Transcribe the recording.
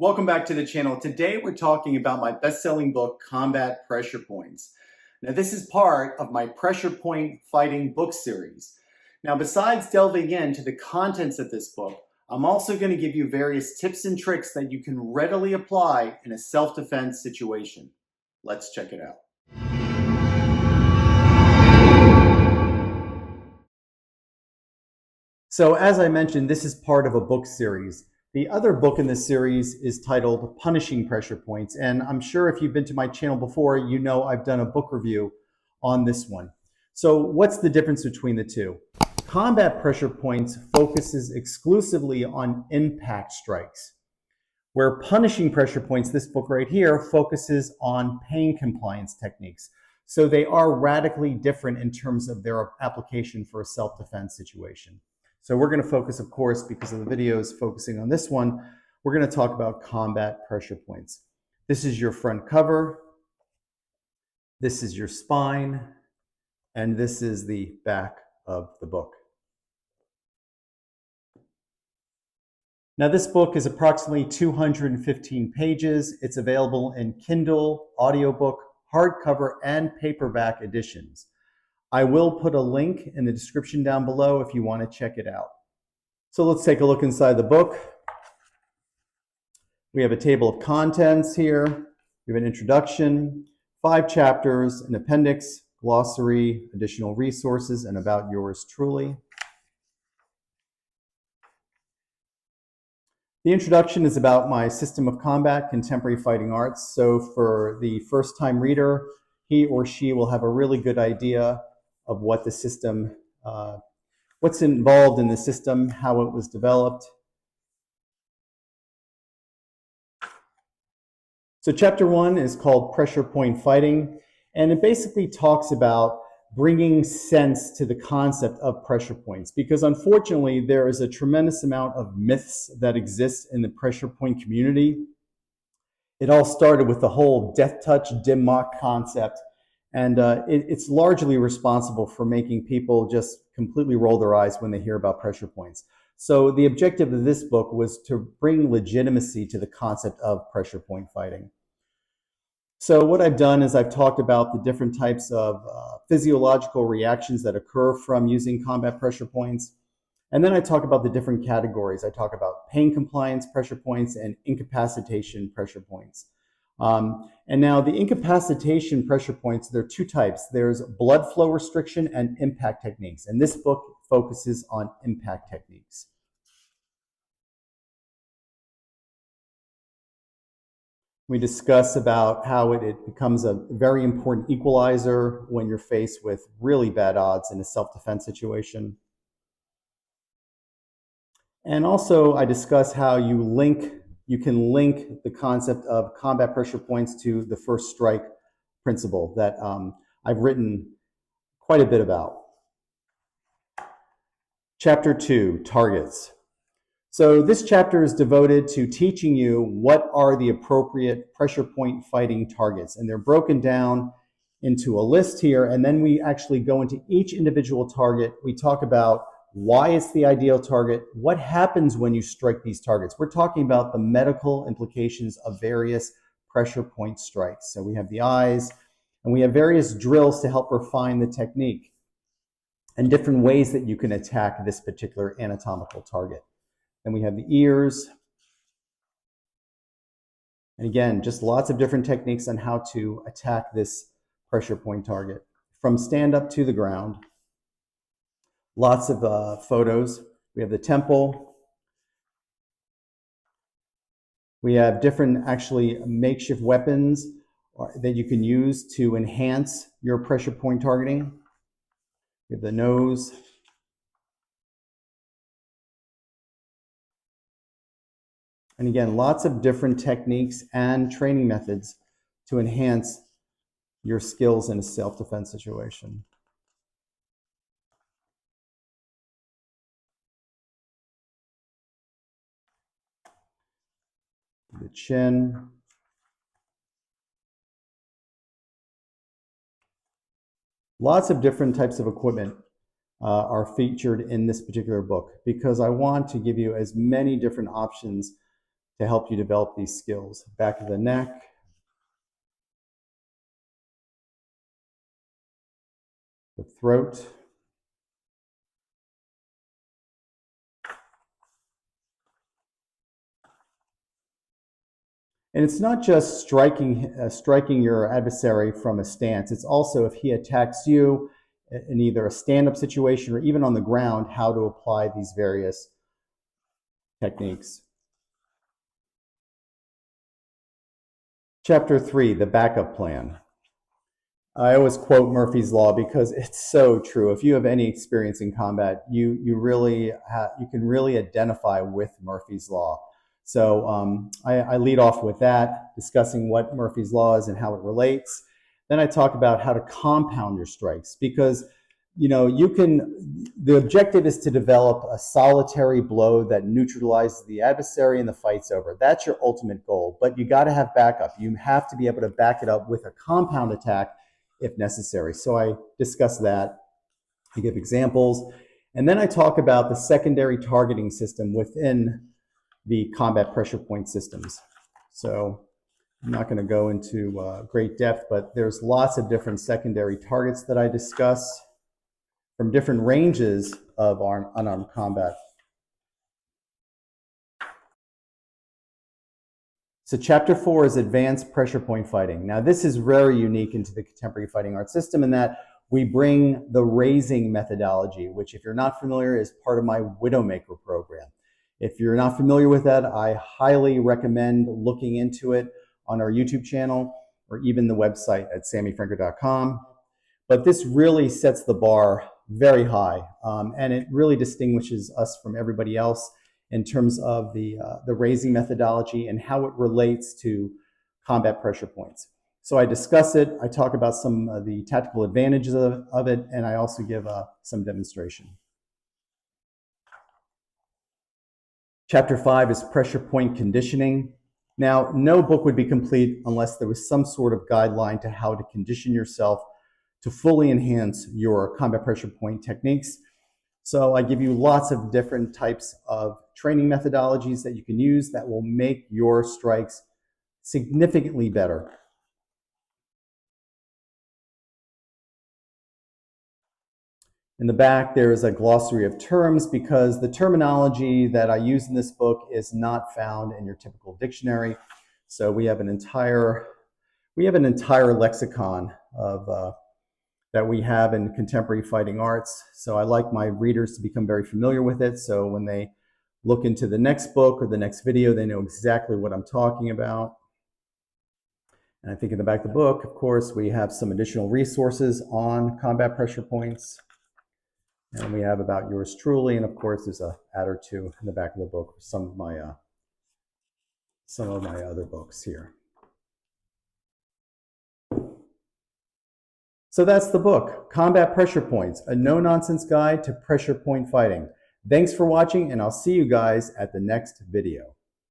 Welcome back to the channel. Today we're talking about my best-selling book, Combat Pressure Points. Now this is part of my Pressure Point Fighting book series. Now besides delving into the contents of this book, I'm also going to give you various tips and tricks that you can readily apply in a self-defense situation. Let's check it out. So as I mentioned, this is part of a book series. The other book in this series is titled Punishing Pressure Points, and I'm sure if you've been to my channel before, you know I've done a book review on this one. So what's the difference between the two? Combat Pressure Points focuses exclusively on impact strikes, where Punishing Pressure Points, this book right here, focuses on pain compliance techniques. So they are radically different in terms of their application for a self-defense situation. So we're going to focus, of course, because of the videos focusing on this one, we're going to talk about combat pressure points. This is your front cover, this is your spine, and this is the back of the book. Now this book is approximately 215 pages. It's available in Kindle, audiobook, hardcover, and paperback editions. I will put a link in the description down below if you want to check it out. So let's take a look inside the book. We have a table of contents here. We have an introduction, 5 chapters, an appendix, glossary, additional resources, and about yours truly. The introduction is about my system of combat, contemporary fighting arts. So for the first-time reader, he or she will have a really good idea of what the system, what's involved in the system, how it was developed. So chapter 1 is called Pressure Point Fighting, and it basically talks about bringing sense to the concept of pressure points, because unfortunately there is a tremendous amount of myths that exist in the pressure point community. It all started with the whole death touch, dim mock concept. And it's largely responsible for making people just completely roll their eyes when they hear about pressure points. So the objective of this book was to bring legitimacy to the concept of pressure point fighting. So what I've done is I've talked about the different types of physiological reactions that occur from using combat pressure points. And then I talk about the different categories. I talk about pain compliance pressure points and incapacitation pressure points. And now the incapacitation pressure points, there are 2 types. There's blood flow restriction and impact techniques. And this book focuses on impact techniques. We discuss about how it becomes a very important equalizer when you're faced with really bad odds in a self-defense situation. And also I discuss how you can link the concept of combat pressure points to the first strike principle that I've written quite a bit about. Chapter 2, targets. So this chapter is devoted to teaching you what are the appropriate pressure point fighting targets. And they're broken down into a list here. And then we actually go into each individual target. We talk about why it's the ideal target, what happens when you strike these targets. We're talking about the medical implications of various pressure point strikes. So we have the eyes, and we have various drills to help refine the technique and different ways that you can attack this particular anatomical target. Then we have the ears. And again, just lots of different techniques on how to attack this pressure point target from stand up to the ground. Lots of photos. We have the temple. We have different actually makeshift weapons that you can use to enhance your pressure point targeting. We have the nose. And again, lots of different techniques and training methods to enhance your skills in a self-defense situation. The chin. Lots of different types of equipment are featured in this particular book because I want to give you as many different options to help you develop these skills. Back of the neck, the throat, and it's not just striking your adversary from a stance. It's also if he attacks you in either a stand-up situation or even on the ground, how to apply these various techniques. Chapter 3, the backup plan. I always quote Murphy's Law because it's so true. If you have any experience in combat, you can really identify with Murphy's Law. So I lead off with that, discussing what Murphy's Law is and how it relates. Then I talk about how to compound your strikes because the objective is to develop a solitary blow that neutralizes the adversary and the fight's over. That's your ultimate goal, but you got to have backup. You have to be able to back it up with a compound attack if necessary. So I discuss that, I give examples, and then I talk about the secondary targeting system within the combat pressure point systems. So I'm not going to go into great depth, but there's lots of different secondary targets that I discuss from different ranges of unarmed combat. So chapter 4 is advanced pressure point fighting. Now this is very unique into the contemporary fighting arts system in that we bring the raising methodology, which if you're not familiar is part of my Widowmaker program. If you're not familiar with that, I highly recommend looking into it on our YouTube channel or even the website at sammyfranco.com. But this really sets the bar very high, and it really distinguishes us from everybody else in terms of the raising methodology and how it relates to combat pressure points. So I discuss it, I talk about some of the tactical advantages of it, and I also give some demonstration. Chapter 5 is pressure point conditioning. Now, no book would be complete unless there was some sort of guideline to how to condition yourself to fully enhance your combat pressure point techniques. So I give you lots of different types of training methodologies that you can use that will make your strikes significantly better. In the back, there is a glossary of terms because the terminology that I use in this book is not found in your typical dictionary. So we have an entire lexicon of that we have in contemporary fighting arts. So I like my readers to become very familiar with it. So when they look into the next book or the next video, they know exactly what I'm talking about. And I think in the back of the book, of course, we have some additional resources on combat pressure points. And we have about yours truly. And of course, there's an ad or two in the back of the book for some of my other books here. So that's the book, Combat Pressure Points, a no-nonsense guide to pressure point fighting. Thanks for watching, and I'll see you guys at the next video.